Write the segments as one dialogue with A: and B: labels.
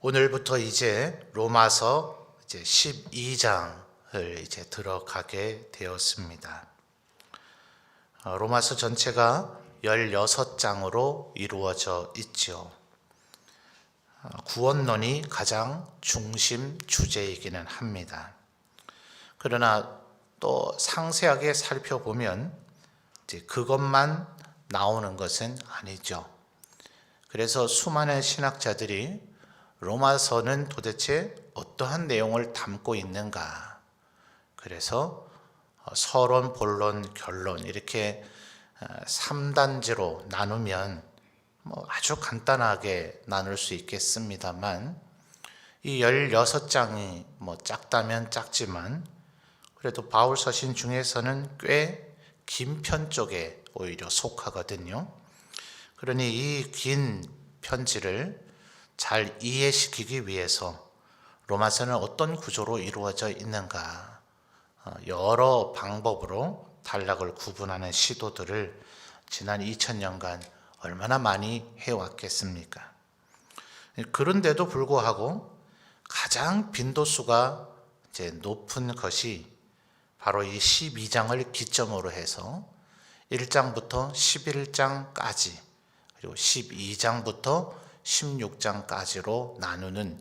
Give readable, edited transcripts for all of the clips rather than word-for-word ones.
A: 오늘부터 이제 로마서 12장을 이제 들어가게 되었습니다. 로마서 전체가 16장으로 이루어져 있죠. 구원론이 가장 중심 주제이기는 합니다. 그러나 또 상세하게 살펴보면 이제 그것만 나오는 것은 아니죠. 그래서 수많은 신학자들이 로마서는 도대체 어떠한 내용을 담고 있는가? 그래서 서론, 본론, 결론 이렇게 3단지로 나누면 아주 간단하게 나눌 수 있겠습니다만 이 16장이 작다면 작지만 그래도 바울 서신 중에서는 꽤 긴 편 쪽에 오히려 속하거든요. 그러니 이 긴 편지를 잘 이해시키기 위해서 로마서는 어떤 구조로 이루어져 있는가 여러 방법으로 단락을 구분하는 시도들을 지난 2000년간 얼마나 많이 해왔겠습니까? 그런데도 불구하고 가장 빈도수가 이제 높은 것이 바로 이 12장을 기점으로 해서 1장부터 11장까지 그리고 12장부터 16장까지로 나누는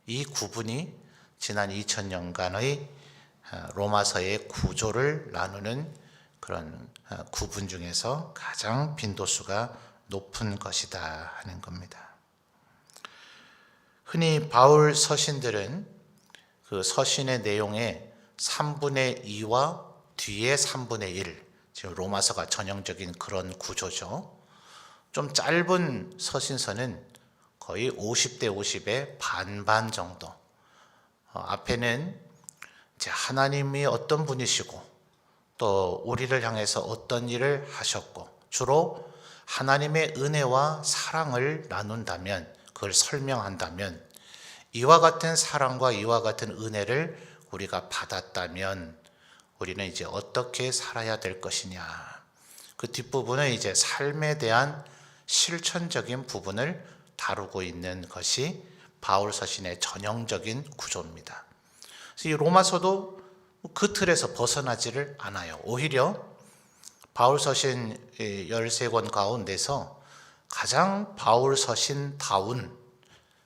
A: 이 구분이 지난 2000년간의 로마서의 구조를 나누는 그런 구분 중에서 가장 빈도수가 높은 것이다 하는 겁니다. 흔히 바울 서신들은 그 서신의 내용의 3분의 2와 뒤에 3분의 1, 지금 로마서가 전형적인 그런 구조죠. 좀 짧은 서신서는 거의 50대 50의 반반 정도. 앞에는 이제 하나님이 어떤 분이시고 또 우리를 향해서 어떤 일을 하셨고 주로 하나님의 은혜와 사랑을 나눈다면 그걸 설명한다면 이와 같은 사랑과 이와 같은 은혜를 우리가 받았다면 우리는 이제 어떻게 살아야 될 것이냐. 그 뒷부분은 이제 삶에 대한 실천적인 부분을 다루고 있는 것이 바울 서신의 전형적인 구조입니다. 그래서 이 로마서도 그 틀에서 벗어나지를 않아요. 오히려 바울 서신 13권 가운데서 가장 바울 서신다운,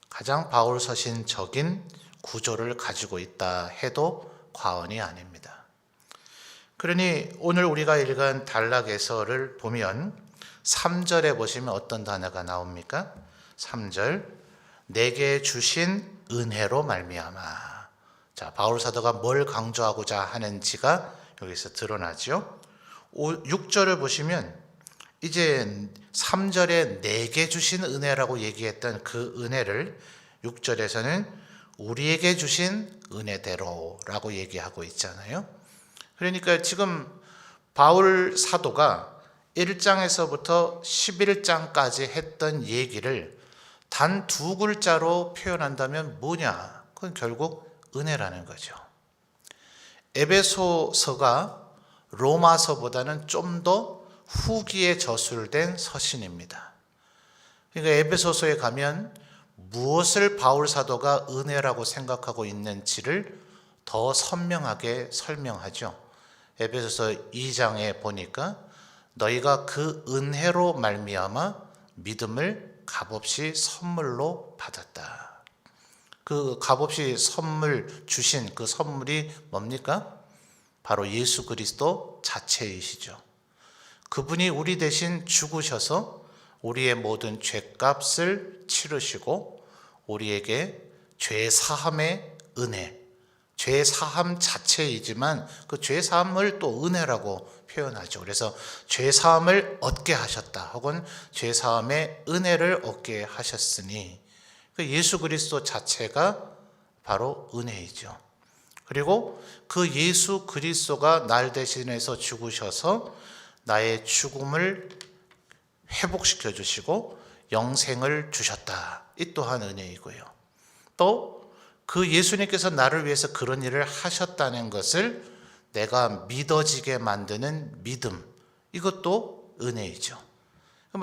A: 가장 바울 서신적인 구조를 가지고 있다 해도 과언이 아닙니다. 그러니 오늘 우리가 읽은 단락에서를 보면 3절에 보시면 어떤 단어가 나옵니까? 3절, 내게 주신 은혜로 말미암아. 자, 바울 사도가 뭘 강조하고자 하는지가 여기서 드러나죠. 6절을 보시면 이제 3절에 내게 주신 은혜라고 얘기했던 그 은혜를 6절에서는 우리에게 주신 은혜대로라고 얘기하고 있잖아요. 그러니까 지금 바울 사도가 1장에서부터 11장까지 했던 얘기를 단 2글자로 표현한다면 뭐냐? 그건 결국 은혜라는 거죠. 에베소서가 로마서보다는 좀 더 후기에 저술된 서신입니다. 그러니까 에베소서에 가면 무엇을 바울 사도가 은혜라고 생각하고 있는지를 더 선명하게 설명하죠. 에베소서 2장에 보니까 너희가 그 은혜로 말미암아 믿음을 값없이 선물로 받았다. 그 값없이 선물 주신 그 선물이 뭡니까? 바로 예수 그리스도 자체이시죠. 그분이 우리 대신 죽으셔서 우리의 모든 죄값을 치르시고 우리에게 죄사함의 은혜, 죄사함 자체이지만 그 죄사함을 또 은혜라고 표현하죠. 그래서 죄사함을 얻게 하셨다 혹은 죄사함의 은혜를 얻게 하셨으니 그 예수 그리스도 자체가 바로 은혜이죠. 그리고 그 예수 그리스도가 날 대신해서 죽으셔서 나의 죽음을 회복시켜 주시고 영생을 주셨다. 이 또한 은혜이고요. 또 그 예수님께서 나를 위해서 그런 일을 하셨다는 것을 내가 믿어지게 만드는 믿음, 이것도 은혜이죠.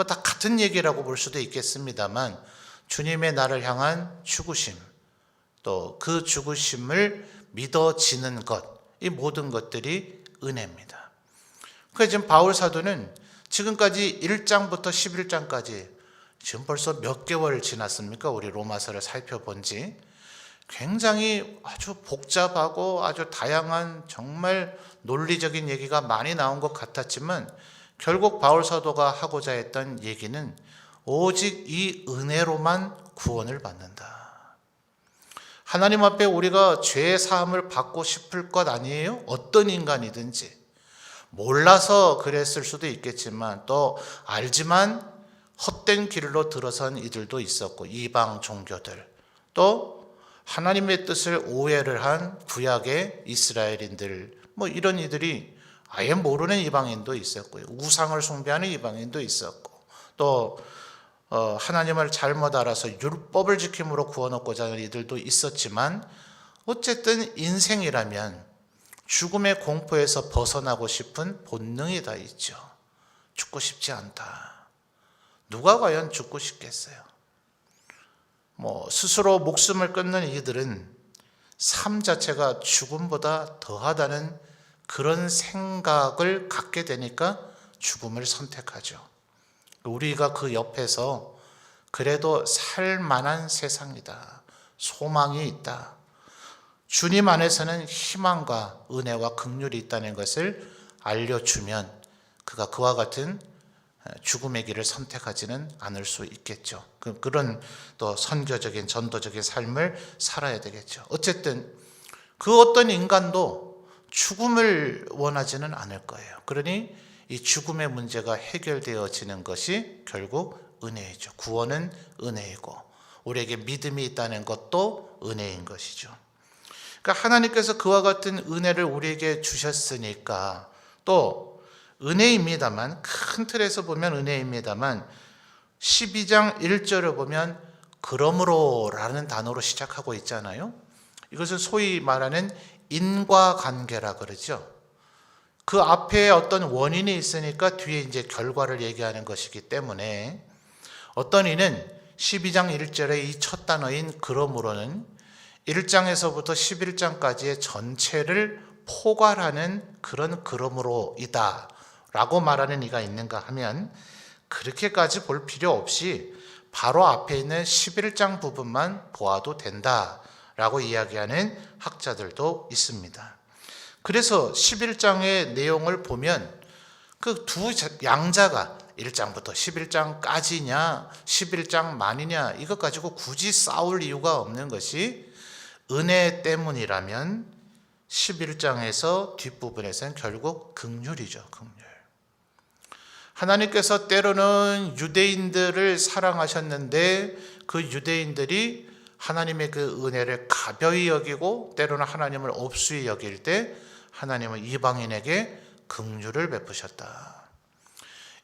A: 다 같은 얘기라고 볼 수도 있겠습니다만 주님의 나를 향한 죽으심, 또 그 죽으심을 믿어지는 것, 이 모든 것들이 은혜입니다. 그래서 지금 바울 사도는 지금까지 1장부터 11장까지 지금 벌써 몇 개월 지났습니까? 우리 로마서를 살펴본 지. 굉장히 아주 복잡하고 아주 다양한 정말 논리적인 얘기가 많이 나온 것 같았지만 결국 바울 사도가 하고자 했던 얘기는 오직 이 은혜로만 구원을 받는다. 하나님 앞에 우리가 죄의 사함을 받고 싶을 것 아니에요? 어떤 인간이든지. 몰라서 그랬을 수도 있겠지만 또 알지만 헛된 길로 들어선 이들도 있었고, 이방 종교들, 또 하나님의 뜻을 오해를 한 구약의 이스라엘인들, 뭐 이런 이들이 아예 모르는 이방인도 있었고요. 우상을 숭배하는 이방인도 있었고, 또 하나님을 잘못 알아서 율법을 지킴으로 구원 얻고자 하는 이들도 있었지만, 어쨌든 인생이라면 죽음의 공포에서 벗어나고 싶은 본능이 다 있죠. 죽고 싶지 않다. 누가 과연 죽고 싶겠어요? 스스로 목숨을 끊는 이들은 삶 자체가 죽음보다 더하다는 그런 생각을 갖게 되니까 죽음을 선택하죠. 우리가 그 옆에서 그래도 살만한 세상이다, 소망이 있다, 주님 안에서는 희망과 은혜와 긍휼이 있다는 것을 알려주면 그가 그와 같은 죽음의 길을 선택하지는 않을 수 있겠죠. 그런 또 선교적인 전도적인 삶을 살아야 되겠죠. 어쨌든 그 어떤 인간도 죽음을 원하지는 않을 거예요. 그러니 이 죽음의 문제가 해결되어지는 것이 결국 은혜이죠. 구원은 은혜이고 우리에게 믿음이 있다는 것도 은혜인 것이죠. 그러니까 하나님께서 그와 같은 은혜를 우리에게 주셨으니까, 또 은혜입니다만, 큰 틀에서 보면 은혜입니다만 12장 1절을 보면 그러므로 라는 단어로 시작하고 있잖아요. 이것은 소위 말하는 인과관계라 그러죠. 그 앞에 어떤 원인이 있으니까 뒤에 이제 결과를 얘기하는 것이기 때문에, 어떤 이는 12장 1절의 이 첫 단어인 그러므로는 1장에서부터 11장까지의 전체를 포괄하는 그런 그러므로이다 라고 말하는 이가 있는가 하면, 그렇게까지 볼 필요 없이 바로 앞에 있는 11장 부분만 보아도 된다라고 이야기하는 학자들도 있습니다. 그래서 11장의 내용을 보면 그 두 양자가 1장부터 11장까지냐 11장 만이냐 이것 가지고 굳이 싸울 이유가 없는 것이, 은혜 때문이라면 11장에서 뒷부분에서는 결국 긍휼이죠. 긍휼. 하나님께서 때로는 유대인들을 사랑하셨는데 그 유대인들이 하나님의 그 은혜를 가벼이 여기고 때로는 하나님을 업수히 여길 때 하나님은 이방인에게 긍휼을 베푸셨다.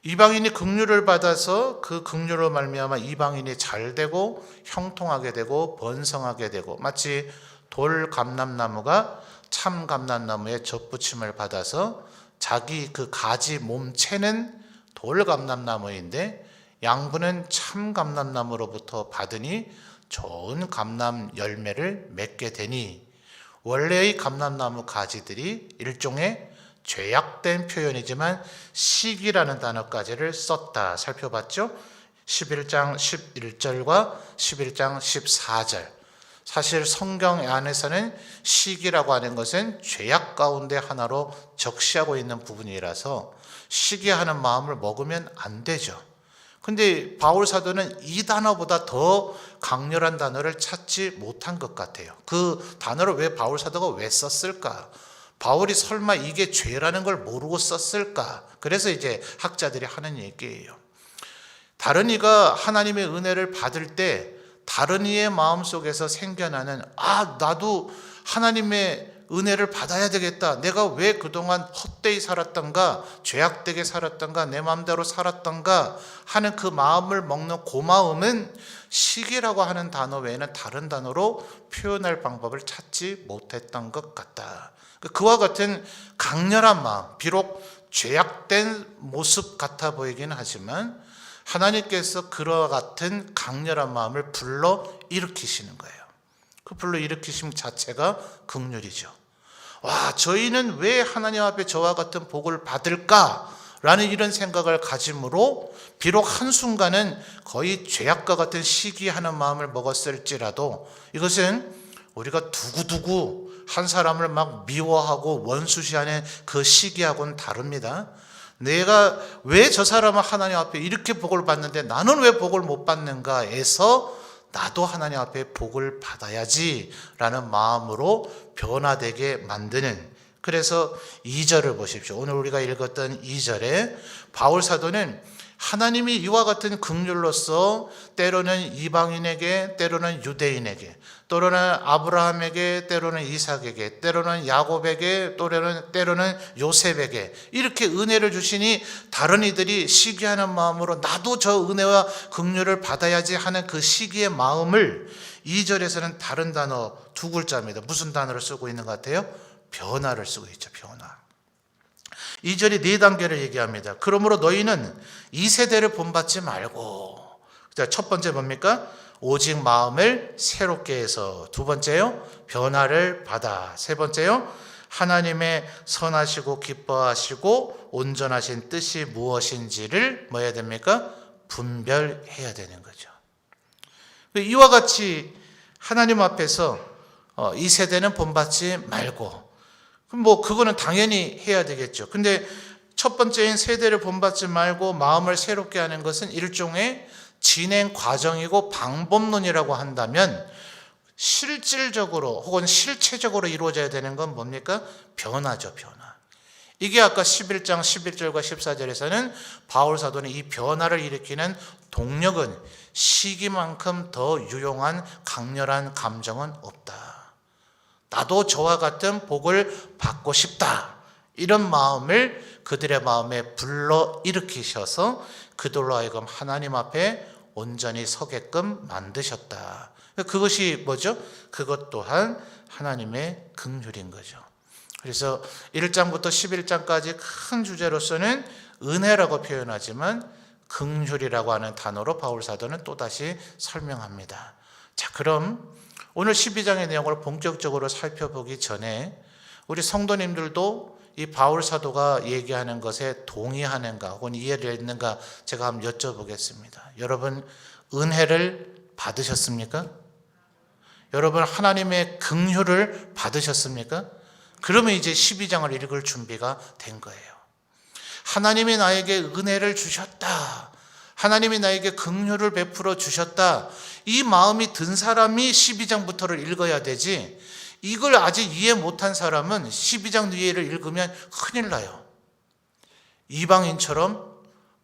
A: 이방인이 긍휼을 받아서 그 긍휼로 말미암아 이방인이 잘 되고 형통하게 되고 번성하게 되고, 마치 돌 감람나무가 참 감람나무의 젖붙임을 받아서 자기 그 가지 몸체는 돌 감람나무인데 양분은 참 감람나무로부터 받으니 좋은 감람 열매를 맺게 되니, 원래의 감람나무 가지들이 일종의 죄악된 표현이지만 시기라는 단어까지를 썼다 살펴봤죠. 11장 11절과 11장 14절. 사실 성경 안에서는 시기라고 하는 것은 죄악 가운데 하나로 적시하고 있는 부분이라서 시기하는 마음을 먹으면 안 되죠. 근데 바울 사도는 이 단어보다 더 강렬한 단어를 찾지 못한 것 같아요. 그 단어를 왜 바울 사도가 왜 썼을까? 바울이 설마 이게 죄라는 걸 모르고 썼을까? 그래서 이제 학자들이 하는 얘기예요. 다른 이가 하나님의 은혜를 받을 때 다른 이의 마음속에서 생겨나는, 나도 하나님의 은혜를 받아야 되겠다, 내가 왜 그동안 헛되이 살았던가, 죄악되게 살았던가, 내 마음대로 살았던가 하는 그 마음을 먹는 고마움은 시기라고 하는 단어 외에는 다른 단어로 표현할 방법을 찾지 못했던 것 같다. 그와 같은 강렬한 마음, 비록 죄악된 모습 같아 보이긴 하지만 하나님께서 그와 같은 강렬한 마음을 불러 일으키시는 거예요. 그 불러 일으키심 자체가 긍휼이죠. 와, 저희는 왜 하나님 앞에 저와 같은 복을 받을까라는 이런 생각을 가짐으로 비록 한순간은 거의 죄악과 같은 시기하는 마음을 먹었을지라도 이것은 우리가 두고두고 한 사람을 막 미워하고 원수시하는 그 시기하고는 다릅니다. 내가 왜 저 사람은 하나님 앞에 이렇게 복을 받는데 나는 왜 복을 못 받는가에서 나도 하나님 앞에 복을 받아야지 라는 마음으로 변화되게 만드는, 그래서 2절을 보십시오. 오늘 우리가 읽었던 2절에 바울 사도는 하나님이 이와 같은 긍휼로서 때로는 이방인에게, 때로는 유대인에게, 때로는 아브라함에게, 때로는 이삭에게, 때로는 야곱에게, 때로는 요셉에게 이렇게 은혜를 주시니 다른 이들이 시기하는 마음으로 나도 저 은혜와 긍휼을 받아야지 하는 그 시기의 마음을 2절에서는 다른 단어 두 글자입니다. 무슨 단어를 쓰고 있는 것 같아요? 변화를 쓰고 있죠. 변화. 2절이 네 단계를 얘기합니다. 그러므로 너희는 이 세대를 본받지 말고, 첫 번째 뭡니까? 오직 마음을 새롭게 해서, 두 번째요, 변화를 받아, 세 번째요, 하나님의 선하시고 기뻐하시고 온전하신 뜻이 무엇인지를 뭐 해야 됩니까? 분별해야 되는 거죠. 이와 같이 하나님 앞에서 이 세대는 본받지 말고, 뭐 그거는 당연히 해야 되겠죠. 근데 첫 번째인 세대를 본받지 말고 마음을 새롭게 하는 것은 일종의 진행 과정이고 방법론이라고 한다면, 실질적으로 혹은 실체적으로 이루어져야 되는 건 뭡니까? 변화죠. 변화. 이게 아까 11장 11절과 14절에서는 바울 사도는 이 변화를 일으키는 동력은 시기만큼 더 유용한 강렬한 감정은 없다. 나도 저와 같은 복을 받고 싶다. 이런 마음을 그들의 마음에 불러 일으키셔서 그들로 하여금 하나님 앞에 온전히 서게끔 만드셨다. 그것이 뭐죠? 그것 또한 하나님의 긍휼인 거죠. 그래서 1장부터 11장까지 큰 주제로서는 은혜라고 표현하지만 긍휼이라고 하는 단어로 바울 사도는 또다시 설명합니다. 자, 그럼 오늘 12장의 내용을 본격적으로 살펴보기 전에 우리 성도님들도 이 바울 사도가 얘기하는 것에 동의하는가 혹은 이해를 했는가 제가 한번 여쭤보겠습니다. 여러분, 은혜를 받으셨습니까? 여러분, 하나님의 긍휼을 받으셨습니까? 그러면 이제 12장을 읽을 준비가 된 거예요. 하나님이 나에게 은혜를 주셨다. 하나님이 나에게 긍휼을 베풀어 주셨다. 이 마음이 든 사람이 12장부터를 읽어야 되지, 이걸 아직 이해 못한 사람은 12장 뒤에를 읽으면 큰일 나요. 이방인처럼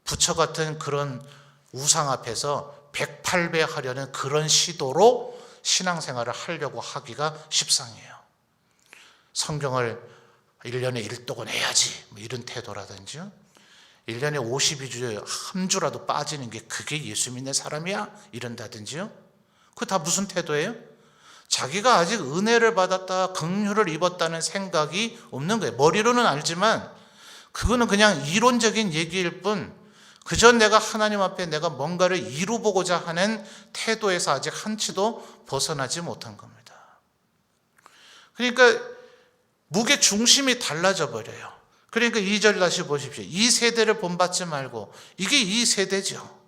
A: 부처 같은 그런 우상 앞에서 108배 하려는 그런 시도로 신앙생활을 하려고 하기가 십상이에요. 성경을 1년에 1독은 해야지, 뭐 이런 태도라든지요. 1년에 52주에 한 주라도 빠지는 게 그게 예수 믿는 사람이야? 이런다든지요. 그거 다 무슨 태도예요? 자기가 아직 은혜를 받았다, 긍휼을 입었다는 생각이 없는 거예요. 머리로는 알지만 그거는 그냥 이론적인 얘기일 뿐, 그저 내가 하나님 앞에 내가 뭔가를 이루보고자 하는 태도에서 아직 한치도 벗어나지 못한 겁니다. 그러니까 무게 중심이 달라져 버려요. 그러니까 2절 다시 보십시오. 이 세대를 본받지 말고, 이게 이 세대죠.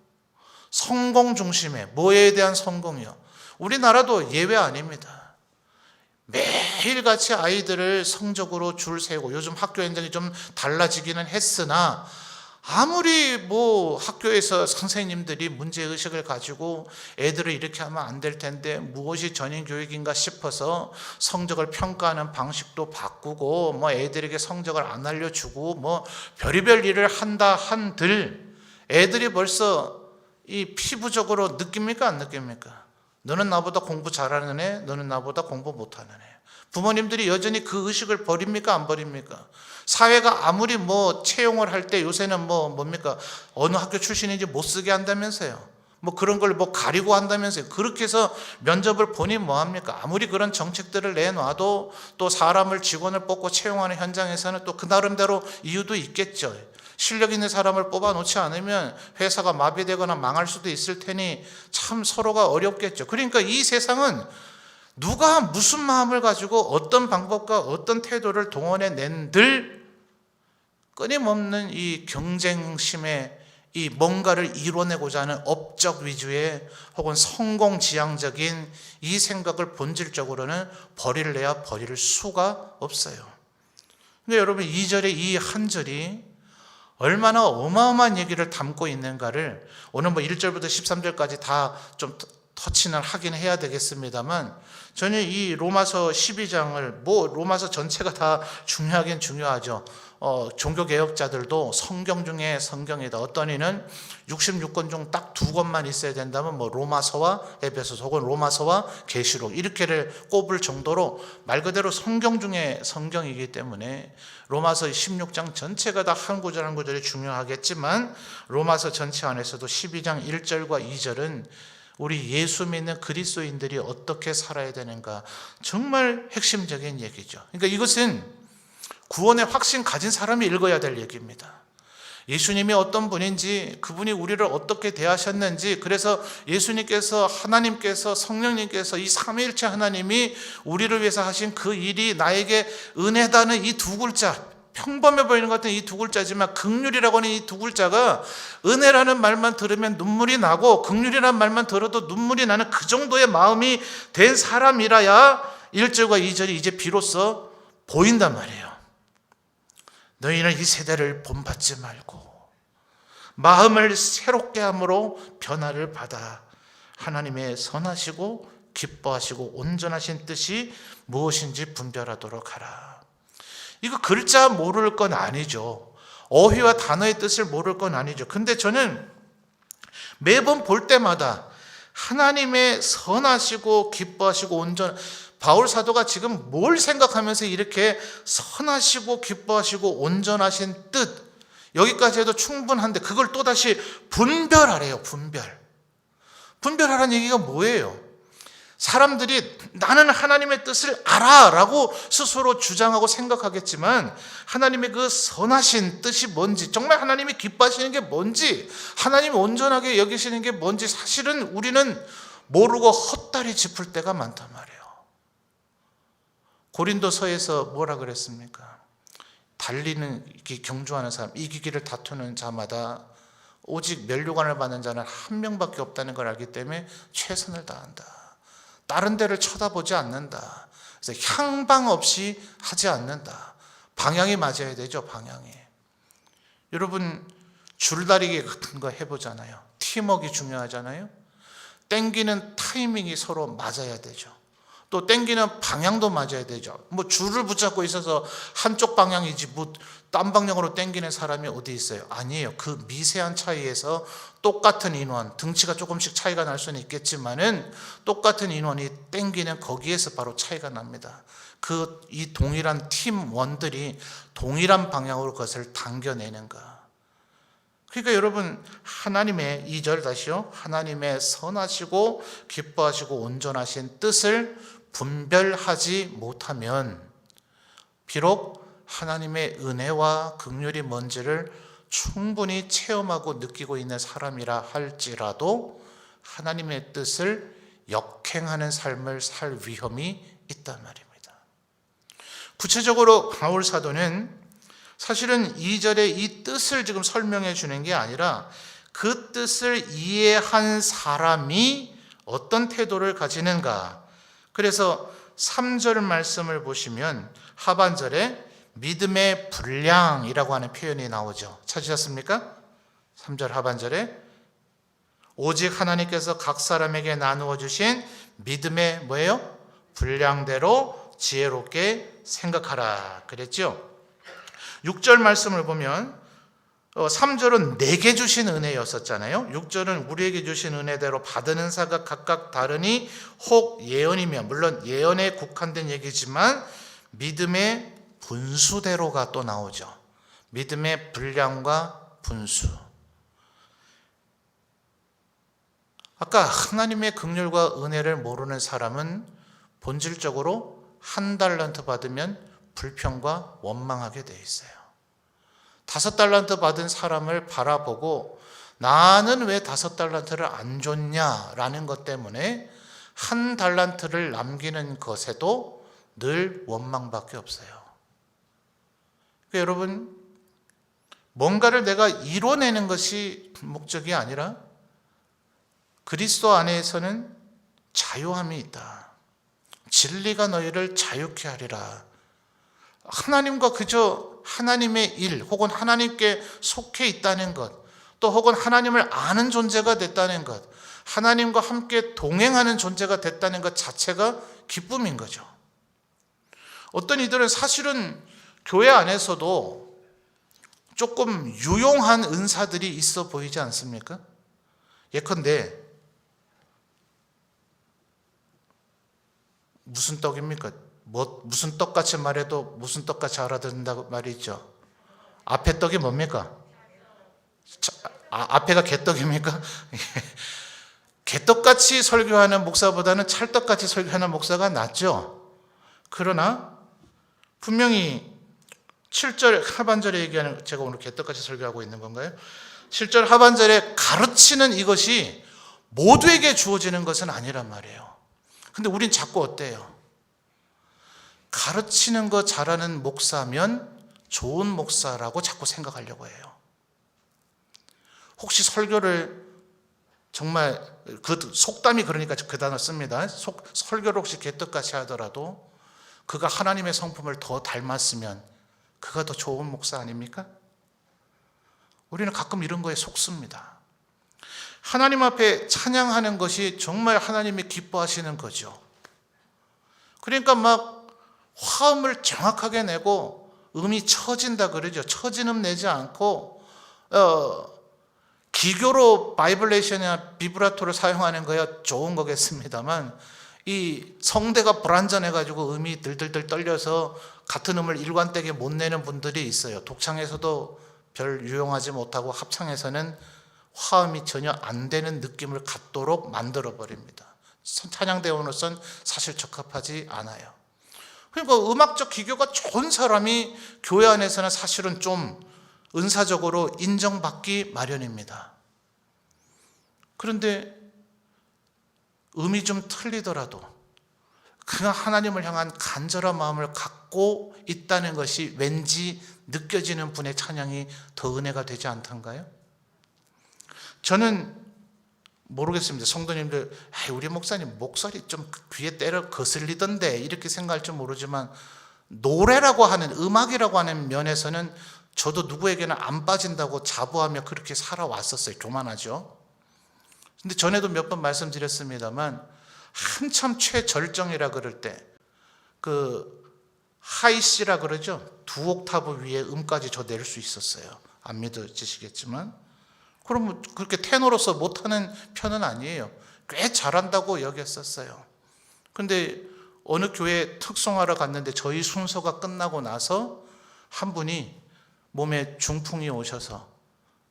A: 성공 중심에, 뭐에 대한 성공이요? 우리나라도 예외 아닙니다. 매일같이 아이들을 성적으로 줄 세우고, 요즘 학교 현장이 좀 달라지기는 했으나 아무리 뭐 학교에서 선생님들이 문제의식을 가지고 애들을 이렇게 하면 안 될 텐데 무엇이 전인교육인가 싶어서 성적을 평가하는 방식도 바꾸고 뭐 애들에게 성적을 안 알려주고 뭐 별의별 일을 한다 한들 애들이 벌써 이 피부적으로 느낍니까 안 느낍니까? 너는 나보다 공부 잘하는 애, 너는 나보다 공부 못하는 애. 부모님들이 여전히 그 의식을 버립니까 안 버립니까? 사회가 아무리 뭐 채용을 할 때 요새는 뭡니까? 어느 학교 출신인지 못 쓰게 한다면서요. 뭐 그런 걸 뭐 가리고 한다면서요. 그렇게 해서 면접을 보니 뭐합니까? 아무리 그런 정책들을 내놔도 또 사람을 직원을 뽑고 채용하는 현장에서는 또 그 나름대로 이유도 있겠죠. 실력 있는 사람을 뽑아놓지 않으면 회사가 마비되거나 망할 수도 있을 테니 참 서로가 어렵겠죠. 그러니까 이 세상은 누가 무슨 마음을 가지고 어떤 방법과 어떤 태도를 동원해 낸들 끊임없는 이 경쟁심에 이 뭔가를 이뤄내고자 하는 업적 위주의 혹은 성공지향적인 이 생각을 본질적으로는 버릴래야 버릴 수가 없어요. 근데 여러분 2절의 이 한 절이 얼마나 어마어마한 얘기를 담고 있는가를 오늘 뭐 1절부터 13절까지 다 좀 터치는 하긴 해야 되겠습니다만 저는 이 로마서 12장을 뭐 로마서 전체가 다 중요하긴 중요하죠. 종교개혁자들도 성경 중에 성경이다. 어떤 이는 66권 중 딱 2권만 있어야 된다면 뭐 로마서와 에베소서 혹은 로마서와 계시록 이렇게를 꼽을 정도로 말 그대로 성경 중에 성경이기 때문에 로마서 16장 전체가 다 한 구절 한 구절이 중요하겠지만 로마서 전체 안에서도 12장 1절과 2절은 우리 예수 믿는 그리스도인들이 어떻게 살아야 되는가 정말 핵심적인 얘기죠. 그러니까 이것은 구원의 확신 가진 사람이 읽어야 될 얘기입니다. 예수님이 어떤 분인지 그분이 우리를 어떻게 대하셨는지 그래서 예수님께서 하나님께서 성령님께서 이 삼위일체 하나님이 우리를 위해서 하신 그 일이 나에게 은혜다는 이 두 글자 평범해 보이는 것 같은 이 두 글자지만 긍휼이라고 하는 이 두 글자가 은혜라는 말만 들으면 눈물이 나고 긍휼이라는 말만 들어도 눈물이 나는 그 정도의 마음이 된 사람이라야 1절과 2절이 이제 비로소 보인단 말이에요. 너희는 이 세대를 본받지 말고 마음을 새롭게 함으로 변화를 받아 하나님의 선하시고 기뻐하시고 온전하신 뜻이 무엇인지 분별하도록 하라. 이거 글자 모를 건 아니죠. 어휘와 단어의 뜻을 모를 건 아니죠. 근데 저는 매번 볼 때마다 하나님의 선하시고 기뻐하시고 바울 사도가 지금 뭘 생각하면서 이렇게 선하시고 기뻐하시고 온전하신 뜻 여기까지 해도 충분한데 그걸 또다시 분별하래요. 분별하라는 얘기가 뭐예요? 사람들이 나는 하나님의 뜻을 알아 라고 스스로 주장하고 생각하겠지만 하나님의 그 선하신 뜻이 뭔지 정말 하나님이 기뻐하시는 게 뭔지 하나님이 온전하게 여기시는 게 뭔지 사실은 우리는 모르고 헛다리 짚을 때가 많단 말이에요. 고린도서에서 뭐라 그랬습니까? 달리는 경주하는 사람 이기기를 다투는 자마다 오직 면류관을 받는 자는 한 명밖에 없다는 걸 알기 때문에 최선을 다한다. 다른 데를 쳐다보지 않는다. 그래서 향방 없이 하지 않는다. 방향이 맞아야 되죠. 방향이. 여러분 줄다리기 같은 거 해보잖아요. 팀워크가 중요하잖아요. 땡기는 타이밍이 서로 맞아야 되죠. 또 땡기는 방향도 맞아야 되죠. 뭐 줄을 붙잡고 있어서 한쪽 방향이지 뭐 딴 방향으로 땡기는 사람이 어디 있어요? 아니에요. 그 미세한 차이에서 똑같은 인원, 등치가 조금씩 차이가 날 수는 있겠지만은 똑같은 인원이 땡기는 거기에서 바로 차이가 납니다. 이 동일한 팀원들이 동일한 방향으로 그것을 당겨내는가. 그러니까 여러분 하나님의 2절 다시요. 하나님의 선하시고 기뻐하시고 온전하신 뜻을 분별하지 못하면 비록 하나님의 은혜와 긍휼이 뭔지를 충분히 체험하고 느끼고 있는 사람이라 할지라도 하나님의 뜻을 역행하는 삶을 살 위험이 있단 말입니다. 구체적으로 바울 사도는 사실은 2절의 이 뜻을 지금 설명해 주는 게 아니라 그 뜻을 이해한 사람이 어떤 태도를 가지는가. 그래서 3절 말씀을 보시면 하반절에 믿음의 분량이라고 하는 표현이 나오죠. 찾으셨습니까? 3절 하반절에 오직 하나님께서 각 사람에게 나누어 주신 믿음의 뭐예요? 분량대로 지혜롭게 생각하라 그랬죠. 6절 말씀을 보면 3절은 내게 주신 은혜였었잖아요. 6절은 우리에게 주신 은혜대로 받은 은사가 각각 다르니 혹 예언이며 물론 예언에 국한된 얘기지만 믿음의 분수대로가 또 나오죠. 믿음의 분량과 분수. 아까 하나님의 긍휼과 은혜를 모르는 사람은 본질적으로 1달란트 받으면 불평과 원망하게 돼 있어요. 5달란트 받은 사람을 바라보고 나는 왜 5달란트를 안 줬냐라는 것 때문에 1달란트를 남기는 것에도 늘 원망밖에 없어요. 그러니까 여러분, 뭔가를 내가 이뤄내는 것이 목적이 아니라 그리스도 안에서는 자유함이 있다. 진리가 너희를 자유케 하리라. 하나님과 그저 하나님의 일 혹은 하나님께 속해 있다는 것, 또 혹은 하나님을 아는 존재가 됐다는 것, 하나님과 함께 동행하는 존재가 됐다는 것 자체가 기쁨인 거죠. 어떤 이들은 사실은 교회 안에서도 조금 유용한 은사들이 있어 보이지 않습니까? 예컨대 무슨 떡입니까? 무슨 떡같이 말해도 무슨 떡같이 알아듣는다고 말이 있죠. 앞에 떡이 뭡니까? 앞에가 개떡입니까? 개떡같이 설교하는 목사보다는 찰떡같이 설교하는 목사가 낫죠. 그러나 분명히 7절 하반절에 얘기하는, 제가 오늘 개떡같이 설교하고 있는 건가요? 7절 하반절에 가르치는 이것이 모두에게 주어지는 것은 아니란 말이에요. 근데 우린 자꾸 어때요? 가르치는 거 잘하는 목사면 좋은 목사라고 자꾸 생각하려고 해요. 혹시 설교를 정말 그 속담이 그러니까 그 단어 씁니다. 설교를 혹시 개떡같이 하더라도 그가 하나님의 성품을 더 닮았으면 그가 더 좋은 목사 아닙니까? 우리는 가끔 이런 거에 속습니다. 하나님 앞에 찬양하는 것이 정말 하나님이 기뻐하시는 거죠. 그러니까 막 화음을 정확하게 내고 음이 처진다 그러죠. 처진 음 내지 않고 기교로 바이브레이션이나 비브라토를 사용하는 거야 좋은 거겠습니다만, 이 성대가 불안전해가지고 음이 들들들 떨려서 같은 음을 일관되게 못 내는 분들이 있어요. 독창에서도 별 유용하지 못하고 합창에서는 화음이 전혀 안 되는 느낌을 갖도록 만들어 버립니다. 찬양대원으로서는 사실 적합하지 않아요. 그러니까 음악적 기교가 좋은 사람이 교회 안에서는 사실은 좀 은사적으로 인정받기 마련입니다. 그런데 음이 좀 틀리더라도 그가 하나님을 향한 간절한 마음을 갖고 있다는 것이 왠지 느껴지는 분의 찬양이 더 은혜가 되지 않던가요? 저는 모르겠습니다. 성도님들, 우리 목사님 목소리 좀 귀에 때려 거슬리던데 이렇게 생각할지 모르지만, 노래라고 하는, 음악이라고 하는 면에서는 저도 누구에게나 안 빠진다고 자부하며 그렇게 살아왔었어요. 교만하죠. 근데 전에도 몇 번 말씀드렸습니다만, 한참 최절정이라 그럴 때 그 하이 C라 그러죠. 2옥타브 위에 음까지 저 낼 수 있었어요. 안 믿어지시겠지만, 그럼 그렇게 테너로서 못하는 편은 아니에요. 꽤 잘한다고 여겼었어요. 근데 어느 교회 특송하러 갔는데 저희 순서가 끝나고 나서 한 분이 몸에 중풍이 오셔서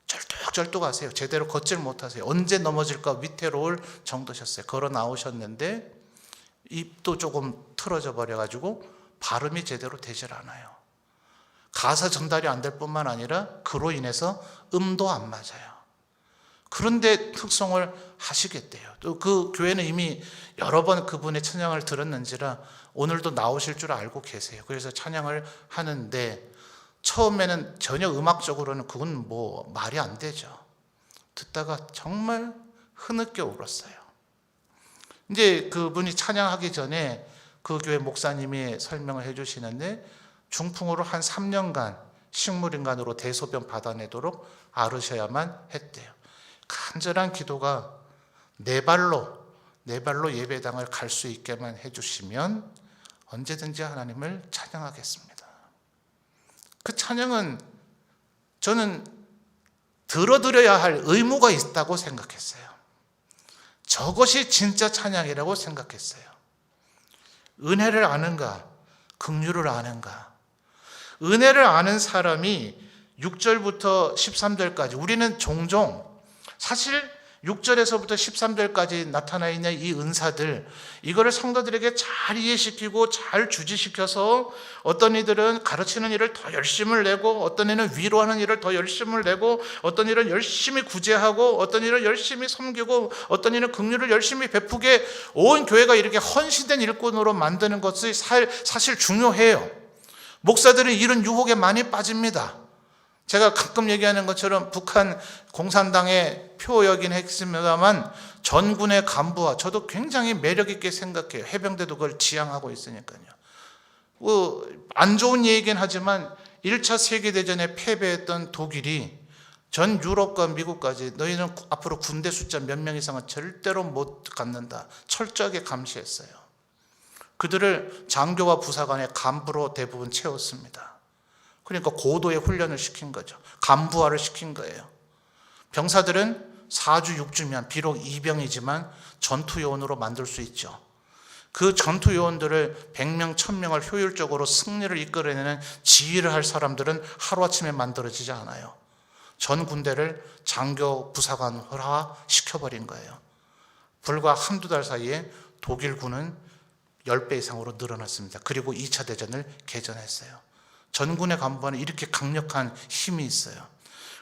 A: 절뚝절뚝 하세요. 제대로 걷질 못하세요. 언제 넘어질까 위태로울 정도셨어요. 걸어 나오셨는데 입도 조금 틀어져 버려가지고 발음이 제대로 되질 않아요. 가사 전달이 안 될 뿐만 아니라 그로 인해서 음도 안 맞아요. 그런데 특송을 하시겠대요. 또 그 교회는 이미 여러 번 그분의 찬양을 들었는지라 오늘도 나오실 줄 알고 계세요. 그래서 찬양을 하는데 처음에는 전혀 음악적으로는 그건 뭐 말이 안 되죠. 듣다가 정말 흐느껴 울었어요. 이제 그분이 찬양하기 전에 그 교회 목사님이 설명을 해주시는데, 중풍으로 한 3년간 식물인간으로 대소변 받아내도록 앓으셔야만 했대요. 간절한 기도가 네 발로 예배당을 갈 수 있게만 해주시면 언제든지 하나님을 찬양하겠습니다. 그 찬양은 저는 들어드려야 할 의무가 있다고 생각했어요. 저것이 진짜 찬양이라고 생각했어요. 은혜를 아는가, 긍휼을 아는가. 은혜를 아는 사람이 6절부터 13절까지, 우리는 종종 사실 6절에서부터 13절까지 나타나 있는 이 은사들, 이거를 성도들에게 잘 이해시키고 잘 주지시켜서 어떤 이들은 가르치는 일을 더 열심을 내고, 어떤 이는 위로하는 일을 더 열심을 내고, 어떤 일은 열심히 구제하고, 어떤 일은 열심히 섬기고, 어떤 일은 긍휼을 열심히 베푸게 온 교회가 이렇게 헌신된 일꾼으로 만드는 것이 사실 중요해요. 목사들은 이런 유혹에 많이 빠집니다. 제가 가끔 얘기하는 것처럼 북한 공산당의 표여긴 했습니다만 전군의 간부와 저도 굉장히 매력 있게 생각해요. 해병대도 그걸 지향하고 있으니까요. 안 좋은 얘기긴 하지만 1차 세계대전에 패배했던 독일이 전 유럽과 미국까지 너희는 앞으로 군대 숫자 몇 명 이상은 절대로 못 갖는다, 철저하게 감시했어요. 그들을 장교와 부사관의 간부로 대부분 채웠습니다. 그러니까 고도의 훈련을 시킨 거죠. 간부화를 시킨 거예요. 병사들은 4주 6주면 비록 이병이지만 전투요원으로 만들 수 있죠. 그 전투요원들을 100명 1000명을 효율적으로 승리를 이끌어내는 지휘를 할 사람들은 하루아침에 만들어지지 않아요. 전 군대를 장교 부사관화 시켜버린 거예요. 불과 한두 달 사이에 독일군은 10배 이상으로 늘어났습니다. 그리고 2차 대전을 개전했어요. 전군의 간부는 이렇게 강력한 힘이 있어요.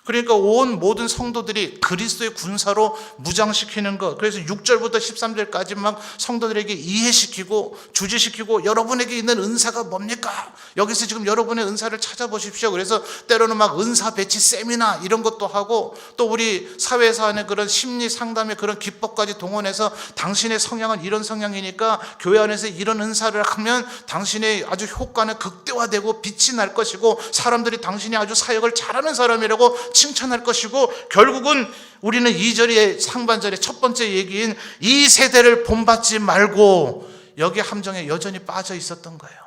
A: 그러니까 온 모든 성도들이 그리스도의 군사로 무장시키는 것, 그래서 6절부터 13절까지 막 성도들에게 이해시키고 주지시키고, 여러분에게 있는 은사가 뭡니까? 여기서 지금 여러분의 은사를 찾아보십시오. 그래서 때로는 막 은사 배치 세미나 이런 것도 하고, 또 우리 사회에서 하는 그런 심리 상담의 그런 기법까지 동원해서 당신의 성향은 이런 성향이니까 교회 안에서 이런 은사를 하면 당신의 아주 효과는 극대화되고 빛이 날 것이고, 사람들이 당신이 아주 사역을 잘하는 사람이라고 칭찬할 것이고, 결국은 우리는 2절의 상반절의 첫 번째 얘기인 이 세대를 본받지 말고 여기 함정에 여전히 빠져 있었던 거예요.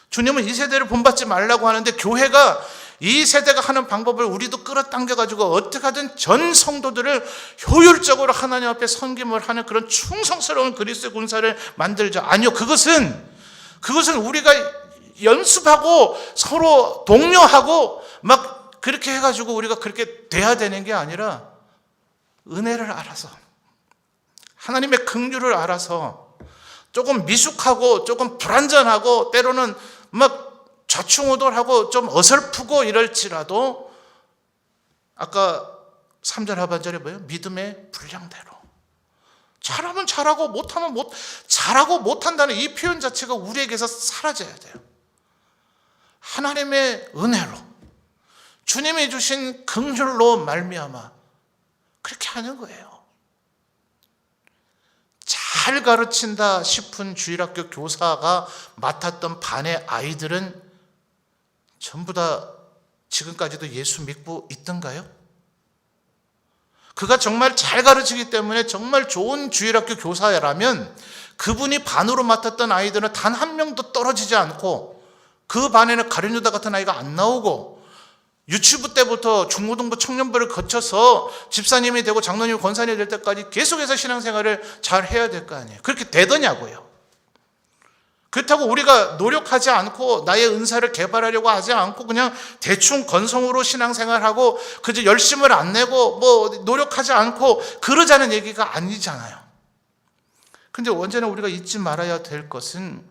A: 주님은 이 세대를 본받지 말라고 하는데, 교회가 이 세대가 하는 방법을 우리도 끌어당겨가지고 어떻게 하든 전 성도들을 효율적으로 하나님 앞에 섬김을 하는 그런 충성스러운 그리스도의 군사를 만들자. 아니요, 그것은 우리가 연습하고 서로 독려하고 막 그렇게 해가지고 우리가 그렇게 돼야 되는 게 아니라, 은혜를 알아서, 하나님의 긍휼을 알아서, 조금 미숙하고 조금 불완전하고 때로는 막 좌충우돌하고 좀 어설프고 이럴지라도, 아까 3절 하반절에 뭐예요? 믿음의 분량대로. 잘하면 잘하고 못하면 잘하고 못한다는 이 표현 자체가 우리에게서 사라져야 돼요. 하나님의 은혜로, 주님이 주신 긍휼로 말미암아 그렇게 하는 거예요. 잘 가르친다 싶은 주일학교 교사가 맡았던 반의 아이들은 전부 다 지금까지도 예수 믿고 있던가요? 그가 정말 잘 가르치기 때문에 정말 좋은 주일학교 교사라면 그분이 반으로 맡았던 아이들은 단 한 명도 떨어지지 않고, 그 반에는 가룟유다 같은 아이가 안 나오고, 유치부 때부터 중고등부 청년부를 거쳐서 집사님이 되고 장로님 권사님이 될 때까지 계속해서 신앙생활을 잘 해야 될 거 아니에요. 그렇게 되더냐고요. 그렇다고 우리가 노력하지 않고 나의 은사를 개발하려고 하지 않고 그냥 대충 건성으로 신앙생활하고 그저 열심을 안 내고 뭐 노력하지 않고 그러자는 얘기가 아니잖아요. 근데 언제나 우리가 잊지 말아야 될 것은,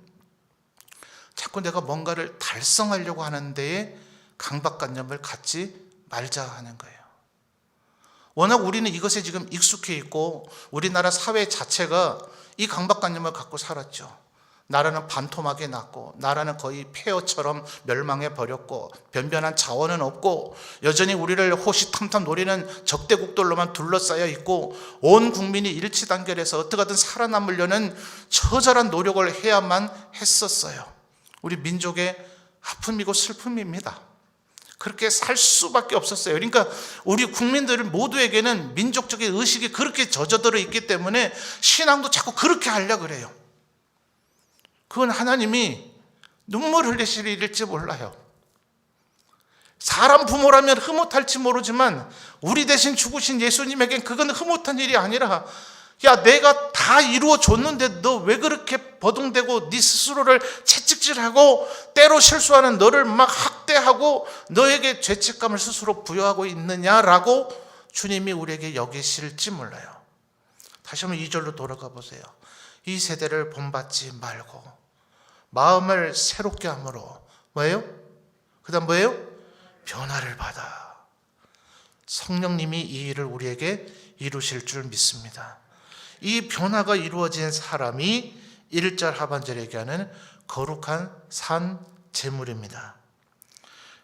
A: 자꾸 내가 뭔가를 달성하려고 하는 데에 강박관념을 갖지 말자 하는 거예요. 워낙 우리는 이것에 지금 익숙해 있고 우리나라 사회 자체가 이 강박관념을 갖고 살았죠. 나라는 반토막이 났고, 나라는 거의 폐허처럼 멸망해 버렸고, 변변한 자원은 없고, 여전히 우리를 호시탐탐 노리는 적대국들로만 둘러싸여 있고, 온 국민이 일치단결해서 어떻게든 살아남으려는 처절한 노력을 해야만 했었어요. 우리 민족의 아픔이고 슬픔입니다. 그렇게 살 수밖에 없었어요. 그러니까 우리 국민들 모두에게는 민족적인 의식이 그렇게 젖어들어 있기 때문에 신앙도 자꾸 그렇게 하려고 그래요. 그건 하나님이 눈물 흘리실 일일지 몰라요. 사람 부모라면 흐뭇할지 모르지만 우리 대신 죽으신 예수님에겐 그건 흐뭇한 일이 아니라, 야, 내가 다 이루어 줬는데 너 왜 그렇게 버둥대고 네 스스로를 채찍질하고 때로 실수하는 너를 막 학대하고 너에게 죄책감을 스스로 부여하고 있느냐라고 주님이 우리에게 여기실지 몰라요. 다시 한번 2절로 돌아가 보세요. 이 세대를 본받지 말고 마음을 새롭게 함으로 뭐예요? 그 다음 뭐예요? 변화를 받아. 성령님이 이 일을 우리에게 이루실 줄 믿습니다. 이 변화가 이루어진 사람이 1절 하반절에 얘기하는 거룩한 산 제물입니다.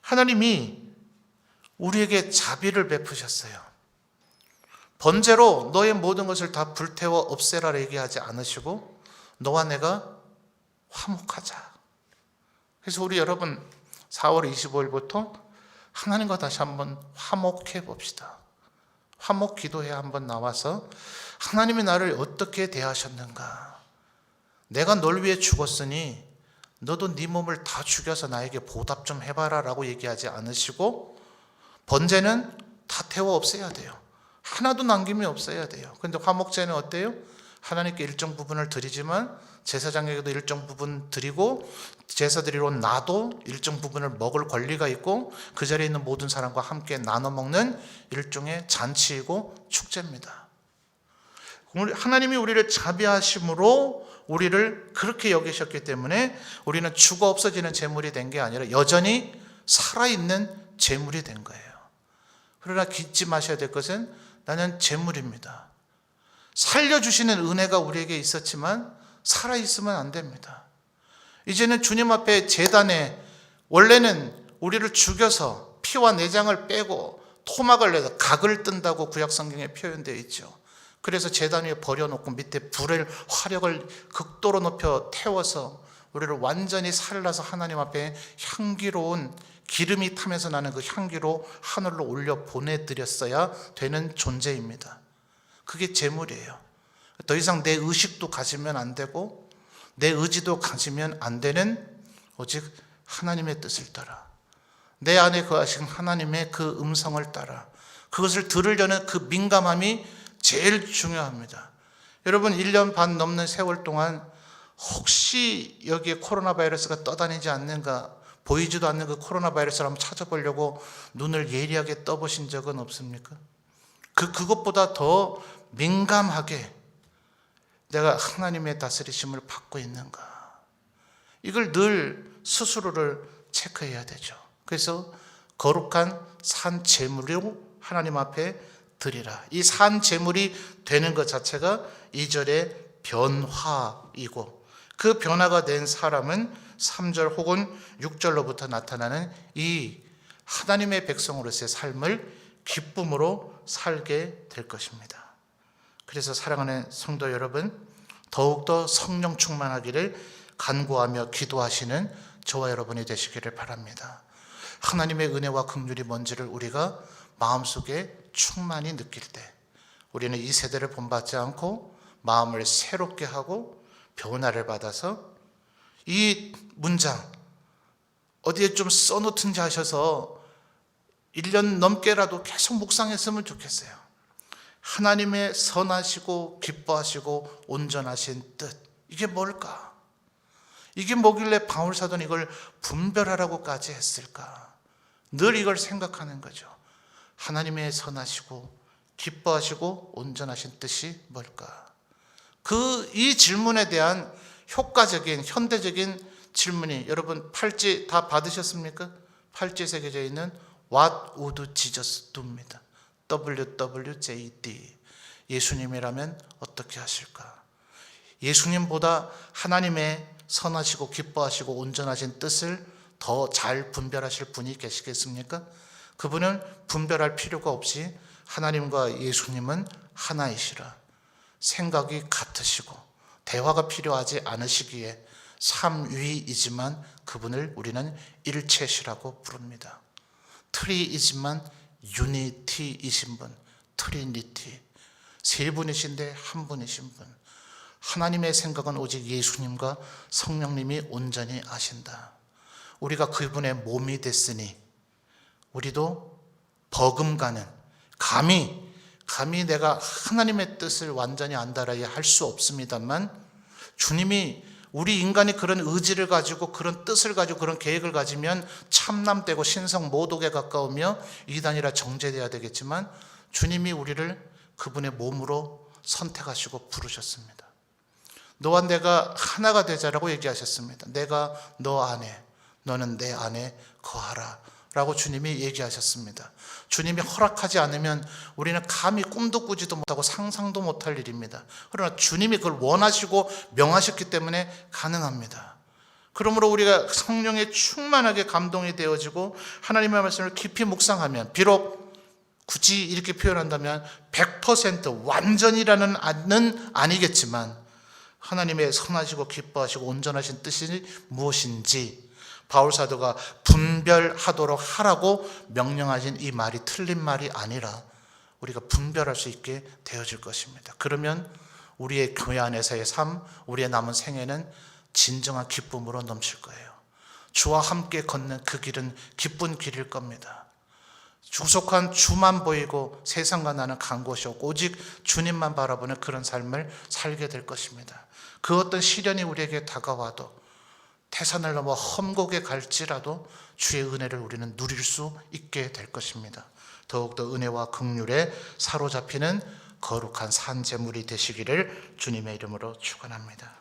A: 하나님이 우리에게 자비를 베푸셨어요. 번제로 너의 모든 것을 다 불태워 없애라 얘기하지 않으시고 너와 내가 화목하자. 그래서 우리 여러분 4월 25일부터 하나님과 다시 한번 화목해 봅시다. 화목 기도회 한번 나와서 하나님이 나를 어떻게 대하셨는가. 내가 널 위해 죽었으니 너도 네 몸을 다 죽여서 나에게 보답 좀 해봐라 라고 얘기하지 않으시고 번제는 다 태워 없애야 돼요. 하나도 남김이 없어야 돼요. 그런데 화목제는 어때요? 하나님께 일정 부분을 드리지만 제사장에게도 일정 부분 드리고 제사 드리러 나도 일정 부분을 먹을 권리가 있고 그 자리에 있는 모든 사람과 함께 나눠 먹는 일종의 잔치이고 축제입니다. 하나님이 우리를 자비하심으로 우리를 그렇게 여기셨기 때문에 우리는 죽어 없어지는 제물이 된 게 아니라 여전히 살아있는 제물이 된 거예요. 그러나 잊지 마셔야 될 것은 나는 제물입니다. 살려주시는 은혜가 우리에게 있었지만 살아있으면 안 됩니다. 이제는 주님 앞에 제단에 원래는 우리를 죽여서 피와 내장을 빼고 토막을 내서 각을 뜬다고 구약 성경에 표현되어 있죠. 그래서 제단 위에 버려놓고 밑에 불의 화력을 극도로 높여 태워서 우리를 완전히 살라서 하나님 앞에 향기로운 기름이 타면서 나는 그 향기로 하늘로 올려 보내드렸어야 되는 존재입니다. 그게 제물이에요. 더 이상 내 의식도 가지면 안 되고 내 의지도 가지면 안 되는 오직 하나님의 뜻을 따라 내 안에 거하신 하나님의 그 음성을 따라 그것을 들으려는 그 민감함이 제일 중요합니다. 여러분 1년 반 넘는 세월 동안 혹시 여기에 코로나 바이러스가 떠다니지 않는가 보이지도 않는 그 코로나 바이러스를 한번 찾아보려고 눈을 예리하게 떠보신 적은 없습니까? 그것보다 더 민감하게 내가 하나님의 다스리심을 받고 있는가 이걸 늘 스스로를 체크해야 되죠. 그래서 거룩한 산 제물로 하나님 앞에 드리라. 이 산 제물이 되는 것 자체가 2절의 변화이고 그 변화가 된 사람은 3절 혹은 6절로부터 나타나는 이 하나님의 백성으로서의 삶을 기쁨으로 살게 될 것입니다. 그래서 사랑하는 성도 여러분, 더욱더 성령 충만하기를 간구하며 기도하시는 저와 여러분이 되시기를 바랍니다. 하나님의 은혜와 긍휼이 뭔지를 우리가 마음속에 충만히 느낄 때 우리는 이 세대를 본받지 않고 마음을 새롭게 하고 변화를 받아서 이 문장 어디에 좀 써놓든지 하셔서 1년 넘게라도 계속 묵상했으면 좋겠어요. 하나님의 선하시고 기뻐하시고 온전하신 뜻, 이게 뭘까? 이게 뭐길래 바울사도는 이걸 분별하라고까지 했을까? 늘 이걸 생각하는 거죠. 하나님의 선하시고 기뻐하시고 온전하신 뜻이 뭘까? 이 질문에 대한 효과적인 현대적인 질문이 여러분 팔찌 다 받으셨습니까? 팔찌에 새겨져 있는 What would Jesus do입니다. WWJD. 예수님이라면 어떻게 하실까? 예수님보다 하나님의 선하시고 기뻐하시고 온전하신 뜻을 더 잘 분별하실 분이 계시겠습니까? 그분은 분별할 필요가 없이 하나님과 예수님은 하나이시라. 생각이 같으시고 대화가 필요하지 않으시기에 삼위이지만 그분을 우리는 일체시라고 부릅니다. 트리이지만 유니티이신 분, 트리니티. 세 분이신데 한 분이신 분. 하나님의 생각은 오직 예수님과 성령님이 온전히 아신다. 우리가 그분의 몸이 됐으니 우리도 버금가는 감히 내가 하나님의 뜻을 완전히 안다라야 할 수 없습니다만 주님이 우리 인간이 그런 의지를 가지고 그런 뜻을 가지고 그런 계획을 가지면 참남되고 신성 모독에 가까우며 이단이라 정죄되어야 되겠지만 주님이 우리를 그분의 몸으로 선택하시고 부르셨습니다. 너와 내가 하나가 되자라고 얘기하셨습니다. 내가 너 안에, 너는 내 안에 거하라 라고 주님이 얘기하셨습니다. 주님이 허락하지 않으면 우리는 감히 꿈도 꾸지도 못하고 상상도 못할 일입니다. 그러나 주님이 그걸 원하시고 명하셨기 때문에 가능합니다. 그러므로 우리가 성령에 충만하게 감동이 되어지고 하나님의 말씀을 깊이 묵상하면, 비록 굳이 이렇게 표현한다면 100% 완전이라는 아니겠지만 하나님의 선하시고 기뻐하시고 온전하신 뜻이 무엇인지 바울 사도가 분별하도록 하라고 명령하신 이 말이 틀린 말이 아니라 우리가 분별할 수 있게 되어질 것입니다. 그러면 우리의 교회 안에서의 삶, 우리의 남은 생애는 진정한 기쁨으로 넘칠 거예요. 주와 함께 걷는 그 길은 기쁜 길일 겁니다. 주속한 주만 보이고 세상과 나는 간 곳이 없고 오직 주님만 바라보는 그런 삶을 살게 될 것입니다. 그 어떤 시련이 우리에게 다가와도, 태산을 넘어 험곡에 갈지라도 주의 은혜를 우리는 누릴 수 있게 될 것입니다. 더욱더 은혜와 긍휼에 사로잡히는 거룩한 산제물이 되시기를 주님의 이름으로 축원합니다.